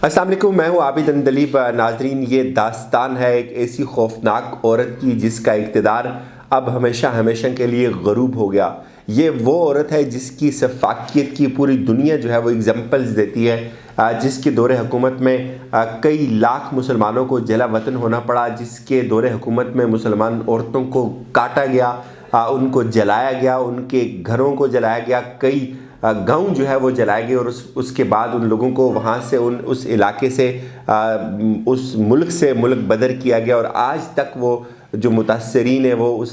السلام علیکم، میں ہوں عابد اندلیب۔ ناظرین، یہ داستان ہے ایک ایسی خوفناک عورت کی جس کا اقتدار اب ہمیشہ ہمیشہ کے لیے غروب ہو گیا۔ یہ وہ عورت ہے جس کی سفاکیت کی پوری دنیا جو ہے وہ اگزامپلز دیتی ہے، جس کے دور حکومت میں کئی لاکھ مسلمانوں کو جلا وطن ہونا پڑا، جس کے دور حکومت میں مسلمان عورتوں کو کاٹا گیا، ان کو جلایا گیا، ان کے گھروں کو جلایا گیا، کئی گاؤں جو ہے وہ جلائے گئے، اور اس کے بعد ان لوگوں کو وہاں سے اس علاقے سے اس ملک سے ملک بدر کیا گیا، اور آج تک وہ جو متاثرین ہیں وہ اس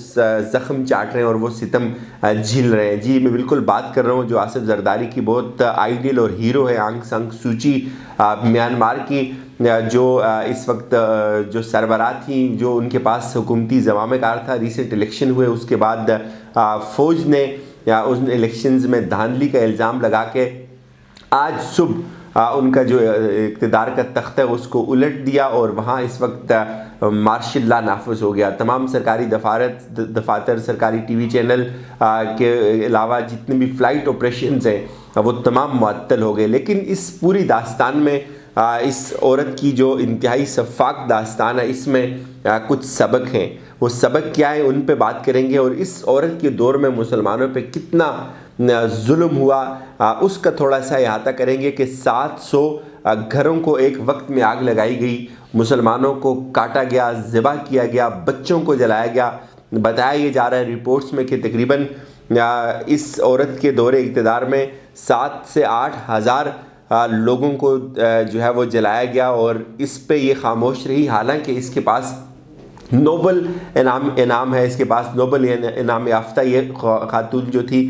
زخم چاٹ رہے ہیں اور وہ ستم جھیل رہے ہیں۔ جی، میں بالکل بات کر رہا ہوں جو آصف زرداری کی بہت آئیڈیل اور ہیرو ہے آنگ سان سو چی، میانمار کی، جو اس وقت جو سربراہ تھیں، جو ان کے پاس حکومتی زمامِ کار تھا۔ ریسنٹ الیکشن ہوئے، اس کے بعد فوج نے ان الیکشنز میں دھاندلی کا الزام لگا کے آج صبح ان کا جو اقتدار کا تخت ہے اس کو الٹ دیا، اور وہاں اس وقت مارشل لا نافذ ہو گیا۔ تمام سرکاری دفاتر، سرکاری ٹی وی چینل کے علاوہ جتنے بھی فلائٹ آپریشنز ہیں وہ تمام معطل ہو گئے۔ لیکن اس پوری داستان میں اس عورت کی جو انتہائی سفاک داستان ہے، اس میں کچھ سبق ہیں۔ وہ سبق کیا ہے ان پہ بات کریں گے، اور اس عورت کے دور میں مسلمانوں پہ کتنا ظلم ہوا اس کا تھوڑا سا احاطہ کریں گے کہ 700 گھروں کو ایک وقت میں آگ لگائی گئی، مسلمانوں کو کاٹا گیا، ذبح کیا گیا، بچوں کو جلایا گیا۔ بتایا یہ جا رہا ہے رپورٹس میں کہ تقریباً اس عورت کے دور اقتدار میں 7 سے 8 ہزار لوگوں کو جو ہے وہ جلایا گیا، اور اس پہ یہ خاموش رہی، حالانکہ اس کے پاس نوبل انعام ہے، اس کے پاس نوبل انعام یافتہ یہ خاتون جو تھی،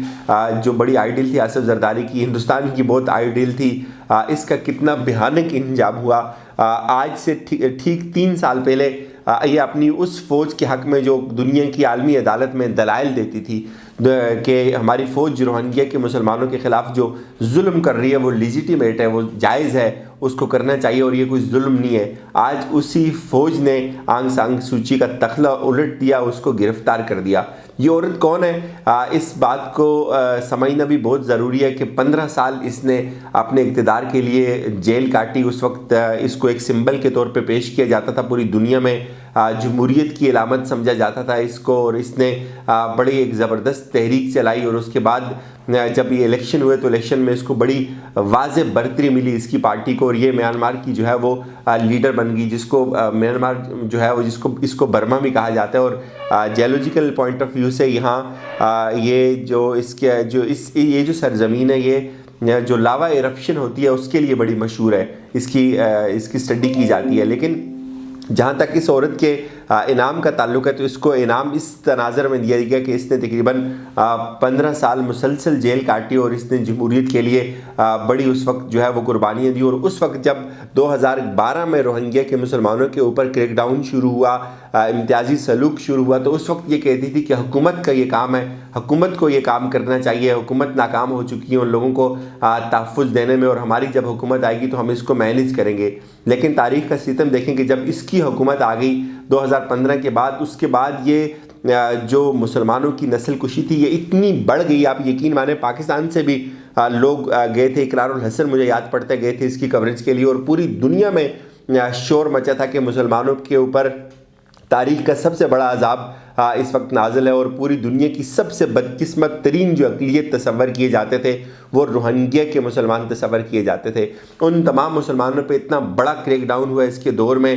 جو بڑی آئیڈیل تھی آصف زرداری کی، ہندوستان کی بہت آئیڈیل تھی۔ اس کا کتنا بھیانک انجام ہوا۔ آج سے ٹھیک 3 سال پہلے یہ اپنی اس فوج کے حق میں جو دنیا کی عالمی عدالت میں دلائل دیتی تھی کہ ہماری فوج روہنگیا کے مسلمانوں کے خلاف جو ظلم کر رہی ہے وہ لیجیٹیمیٹ ہے، وہ جائز ہے، اس کو کرنا چاہیے اور یہ کوئی ظلم نہیں ہے، آج اسی فوج نے آنگ سان سو چی کا تخلہ الٹ دیا، اس کو گرفتار کر دیا۔ یہ عورت کون ہے؟ اس بات کو سمجھنا بھی بہت ضروری ہے کہ 15 سال اس نے اپنے اقتدار کے لیے جیل کاٹی۔ اس وقت اس کو ایک سمبل کے طور پہ پیش کیا جاتا تھا، پوری دنیا میں جمہوریت کی علامت سمجھا جاتا تھا اس کو، اور اس نے بڑی ایک زبردست تحریک چلائی، اور اس کے بعد جب یہ الیکشن ہوئے تو الیکشن میں اس کو بڑی واضح برتری ملی اس کی پارٹی کو، اور یہ میانمار کی جو ہے وہ لیڈر بن گئی، جس کو میانمار جو ہے وہ اس کو برما بھی کہا جاتا ہے، اور جیولوجیکل پوائنٹ آف ویو سے یہاں یہ جو سرزمین ہے، یہ جو لاوا ایرپشن ہوتی ہے اس کے لیے بڑی مشہور ہے، اس کی اسٹڈی کی جاتی ہے۔ لیکن جہاں تک اس عورت کے انعام کا تعلق ہے تو اس کو انعام اس تناظر میں دیا گیا کہ اس نے تقریباً 15 سال مسلسل جیل کاٹی، اور اس نے جمہوریت کے لیے بڑی اس وقت جو ہے وہ قربانیاں دی، اور اس وقت جب 2012 میں روہنگیا کے مسلمانوں کے اوپر کریک ڈاؤن شروع ہوا، امتیازی سلوک شروع ہوا، تو اس وقت یہ کہتی تھی کہ حکومت کا یہ کام ہے، حکومت کو یہ کام کرنا چاہیے، حکومت ناکام ہو چکی ہے ان لوگوں کو تحفظ دینے میں، اور ہماری جب حکومت آئے گی تو ہم اس کو مینیج کریں گے۔ لیکن تاریخ کا ستم دیکھیں کہ جب اس کی حکومت آ گئی 2015 کے بعد، اس کے بعد یہ جو مسلمانوں کی نسل کشی تھی یہ اتنی بڑھ گئی، آپ یقین مانیں پاکستان سے بھی لوگ گئے تھے، اقرار الحسن مجھے یاد پڑتے گئے تھے اس کی کوریج کے لیے، اور پوری دنیا میں شور مچا تھا کہ مسلمانوں کے اوپر تاریخ کا سب سے بڑا عذاب اس وقت نازل ہے، اور پوری دنیا کی سب سے بدقسمت ترین جو اقلیت تصور کیے جاتے تھے وہ روہنگیا کے مسلمان تصور کیے جاتے تھے۔ ان تمام مسلمانوں پہ اتنا بڑا کریک ڈاؤن ہوا اس کے دور میں،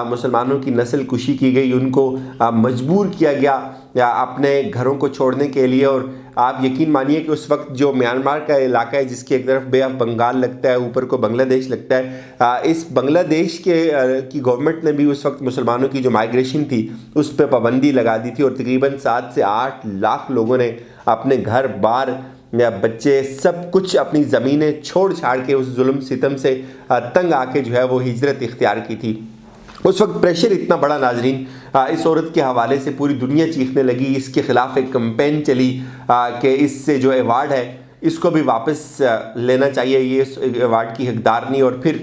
مسلمانوں کی نسل کشی کی گئی، ان کو مجبور کیا گیا اپنے گھروں کو چھوڑنے کے لیے، اور آپ یقین مانیے کہ اس وقت جو میانمار کا علاقہ ہے جس کی ایک طرف بے آف بنگال لگتا ہے، اوپر کو بنگلہ دیش لگتا ہے، اس بنگلہ دیش کی گورنمنٹ نے بھی اس وقت مسلمانوں کی جو مائیگریشن تھی اس پہ پابندی لگا دی تھی، اور تقریباً 7 سے 8 لاکھ لوگوں نے اپنے گھر بار، بچے، سب کچھ اپنی زمینیں چھوڑ چھاڑ کے اس ظلم ستم سے تنگ آ کے جو ہے وہ ہجرت اختیار کی تھی۔ اس وقت پریشر اتنا بڑا ناظرین، اس عورت کے حوالے سے پوری دنیا چیخنے لگی، اس کے خلاف ایک کمپین چلی کہ اس سے جو ایوارڈ ہے اس کو بھی واپس لینا چاہیے، یہ اس ایوارڈ کی حقدار نہیں، اور پھر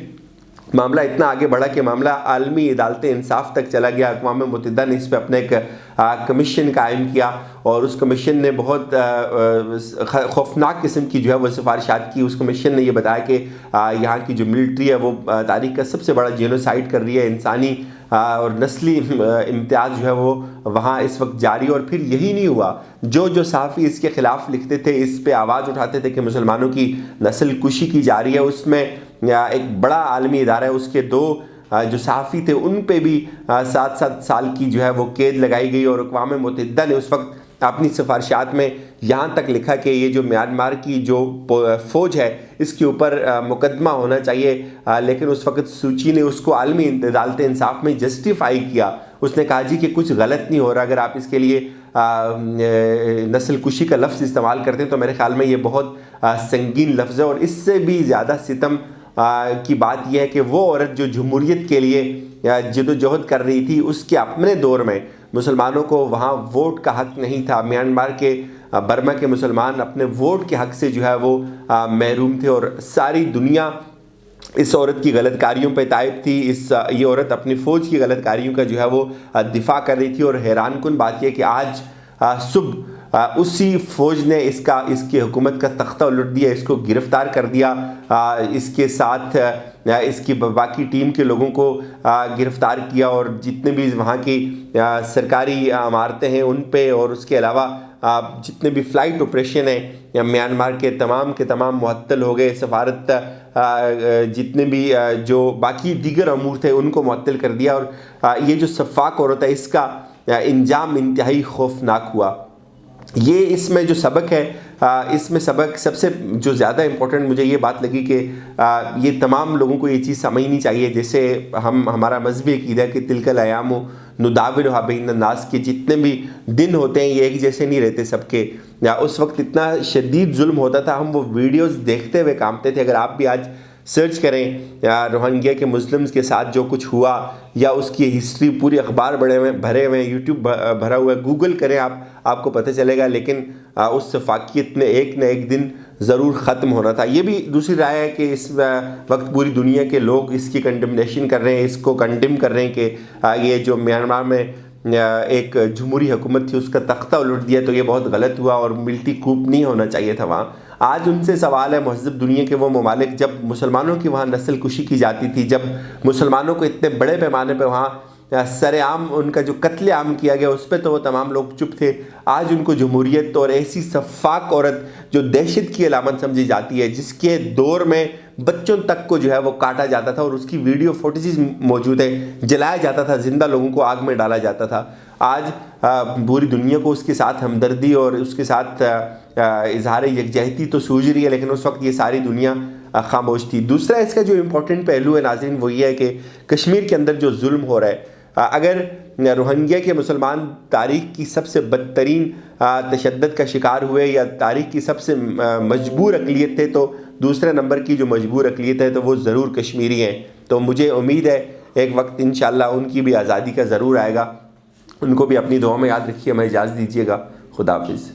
معاملہ اتنا آگے بڑھا کہ معاملہ عالمی عدالت انصاف تک چلا گیا. اقوام متحدہ نے اس پہ اپنا ایک کمیشن قائم کیا اور اس کمیشن نے بہت خوفناک قسم کی جو ہے وہ سفارشات کی. اس کمیشن نے یہ بتایا کہ یہاں کی جو ملٹری ہے وہ تاریخ کا سب سے بڑا جینوسائیڈ کر رہی ہے. انسانی اور نسلی امتیاز جو ہے وہ وہاں اس وقت جاری. اور پھر یہی نہیں ہوا, جو صحافی اس کے خلاف لکھتے تھے, اس پہ آواز اٹھاتے تھے کہ مسلمانوں کی نسل کشی کی جا رہی ہے, اس میں ایک بڑا عالمی ادارہ ہے, اس کے 2 جو صحافی تھے ان پہ بھی 7 سال کی جو ہے وہ قید لگائی گئی. اور اقوام متحدہ نے اس وقت اپنی سفارشات میں یہاں تک لکھا کہ یہ جو میانمار کی جو فوج ہے اس کے اوپر مقدمہ ہونا چاہیے. لیکن اس وقت سوچی نے اس کو عالمی عدالت انصاف میں جسٹیفائی کیا. اس نے کہا جی کہ کچھ غلط نہیں ہو رہا, اگر آپ اس کے لیے نسل کشی کا لفظ استعمال کرتے ہیں تو میرے خیال میں یہ بہت سنگین لفظ ہے. اور اس سے بھی زیادہ ستم کی بات یہ ہے کہ وہ عورت جو جمہوریت کے لیے جد و جہد کر رہی تھی, اس کے اپنے دور میں مسلمانوں کو وہاں ووٹ کا حق نہیں تھا. میانمار کے برما کے مسلمان اپنے ووٹ کے حق سے جو ہے وہ محروم تھے, اور ساری دنیا اس عورت کی غلط کاریوں پہ تائب تھی. یہ عورت اپنی فوج کی غلط کاریوں کا جو ہے وہ دفاع کر رہی تھی. اور حیران کن بات یہ کہ آج صبح اسی فوج نے اس کی حکومت کا تختہ الٹ دیا, اس کو گرفتار کر دیا, اس کے ساتھ اس کی باقی ٹیم کے لوگوں کو گرفتار کیا, اور جتنے بھی وہاں کی سرکاری عمارتیں ہیں ان پہ, اور اس کے علاوہ جتنے بھی فلائٹ آپریشن ہیں میانمار کے تمام معطل ہو گئے. سفارت جتنے بھی جو باقی دیگر امور تھے ان کو معطل کر دیا. اور یہ جو سفاک عورت ہے اس کا انجام انتہائی خوفناک ہوا. یہ اس میں جو سبق ہے, اس میں سبق سب سے جو زیادہ امپورٹنٹ مجھے یہ بات لگی کہ یہ تمام لوگوں کو یہ چیز سمجھنی چاہیے. جیسے ہمارا مذہبی عقیدہ کہ تلک الایام نداولھا بین الناس کے جتنے بھی دن ہوتے ہیں یہ ایک جیسے نہیں رہتے سب کے. اس وقت اتنا شدید ظلم ہوتا تھا, ہم وہ ویڈیوز دیکھتے ہوئے کانپتے تھے. اگر آپ بھی آج سرچ کریں روہنگیا کے مسلمز کے ساتھ جو کچھ ہوا, یا اس کی ہسٹری پوری اخبار بھرے ہوئے ہیں, یوٹیوب بھرا ہوا ہے, گوگل کریں آپ کو پتہ چلے گا. لیکن اس سفاکیت نے ایک نہ ایک دن ضرور ختم ہونا تھا. یہ بھی دوسری رائے ہے کہ اس وقت پوری دنیا کے لوگ اس کی کنڈمنیشن کر رہے ہیں, اس کو کنڈم کر رہے ہیں کہ یہ جو میانمار میں ایک جمہوری حکومت تھی اس کا تختہ الٹ دیا تو یہ بہت غلط ہوا, اور ملٹی کوپ نہیں ہونا چاہیے تھا وہاں. آج ان سے سوال ہے مہذب دنیا کے وہ ممالک جب مسلمانوں کی وہاں نسل کشی کی جاتی تھی, جب مسلمانوں کو اتنے بڑے پیمانے پہ وہاں سر عام ان کا جو قتل عام کیا گیا اس پہ تو وہ تمام لوگ چپ تھے. آج ان کو جمہوریت اور ایسی سفاک عورت جو دہشت کی علامت سمجھی جاتی ہے, جس کے دور میں بچوں تک کو جو ہے وہ کاٹا جاتا تھا, اور اس کی ویڈیو فوٹیجز موجود ہے, جلایا جاتا تھا, زندہ لوگوں کو آگ میں ڈالا جاتا تھا. آج پوری دنیا کو اس کے ساتھ ہمدردی اور اس کے ساتھ اظہار یکجہتی تو سوج رہی ہے, لیکن اس وقت یہ ساری دنیا خاموش تھی. دوسرا اس کا جو امپورٹنٹ پہلو ہے ناظرین وہ یہ ہے کہ کشمیر کے اندر جو ظلم ہو رہا ہے, اگر روہنگیا کے مسلمان تاریخ کی سب سے بدترین تشدد کا شکار ہوئے یا تاریخ کی سب سے مجبور اقلیت تھے, تو دوسرے نمبر کی جو مجبور اقلیت ہے تو وہ ضرور کشمیری ہیں. تو مجھے امید ہے ایک وقت انشاءاللہ ان کی بھی آزادی کا ضرور آئے گا. ان کو بھی اپنی دعاؤں میں یاد رکھیے. ہمیں اجازت دیجیے گا. خدا حافظ.